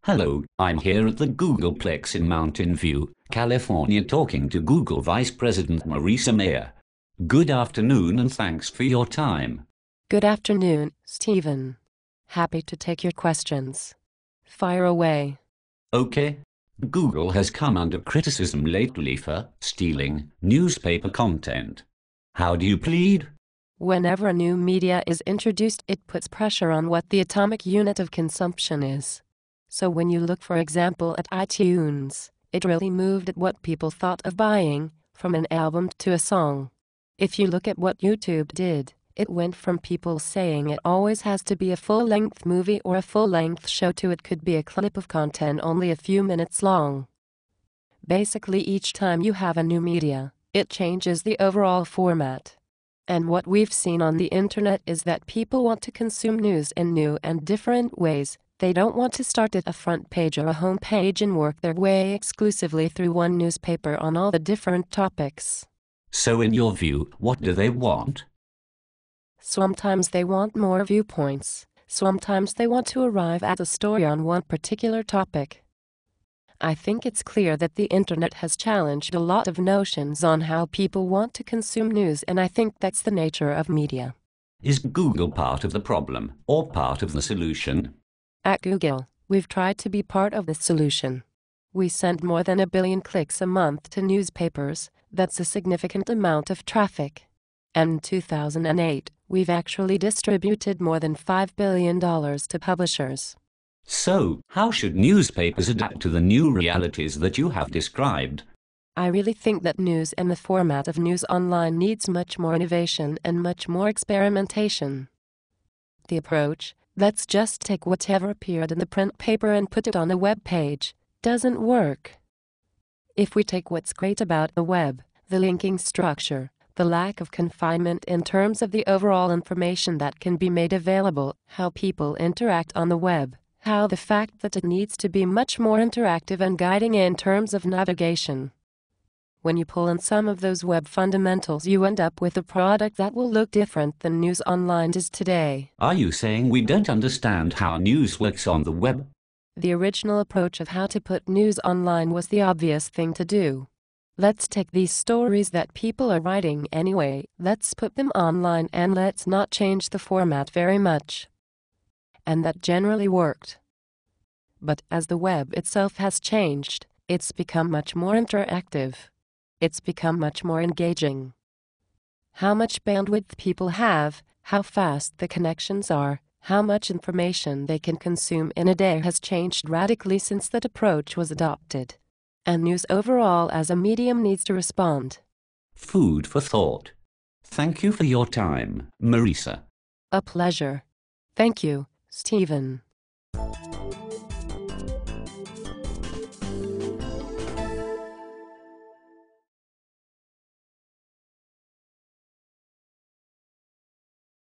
Hello, I'm here at the Googleplex in Mountain View, California talking to Google Vice President Marissa Mayer. Good afternoon and thanks for your time. Good afternoon, Stephen. Happy to take your questions. Fire away. Okay. Google has come under criticism lately for stealing newspaper content. How do you plead? Whenever a new media is introduced, it puts pressure on what the atomic unit of consumption is. So when you look, for example, at iTunes, it really moved at what people thought of buying, from an album to a song. If you look at what YouTube did, it went from people saying it always has to be a full-length movie or a full-length show to it could be a clip of content only a few minutes long. Basically, each time you have a new media, it changes the overall format. And what we've seen on the internet is that people want to consume news in new and different ways. They don't want to start at a front page or a home page and work their way exclusively through one newspaper on all the different topics. So in your view, what do they want? Sometimes they want more viewpoints. Sometimes they want to arrive at a story on one particular topic. I think it's clear that the internet has challenged a lot of notions on how people want to consume news, and I think that's the nature of media. Is Google part of the problem or part of the solution? At Google, we've tried to be part of the solution. We send more than 1 billion clicks a month to newspapers. That's a significant amount of traffic. And in 2008, we've actually distributed more than $5 billion to publishers. So, how should newspapers adapt to the new realities that you have described? I really think that news and the format of news online needs much more innovation and much more experimentation. The approach, let's just take whatever appeared in the print paper and put it on a web page, doesn't work. If we take what's great about the web, the linking structure, the lack of confinement in terms of the overall information that can be made available, how people interact on the web, how the fact that it needs to be much more interactive and guiding in terms of navigation. When you pull in some of those web fundamentals, you end up with a product that will look different than news online is today. Are you saying we don't understand how news works on the web? The original approach of how to put news online was the obvious thing to do. Let's take these stories that people are writing anyway, let's put them online and let's not change the format very much. And that generally worked. But as the web itself has changed, it's become much more interactive. It's become much more engaging. How much bandwidth people have, how fast the connections are, how much information they can consume in a day has changed radically since that approach was adopted. And news overall as a medium needs to respond. Food for thought. Thank you for your time, Marissa. A pleasure. Thank you, Stephen.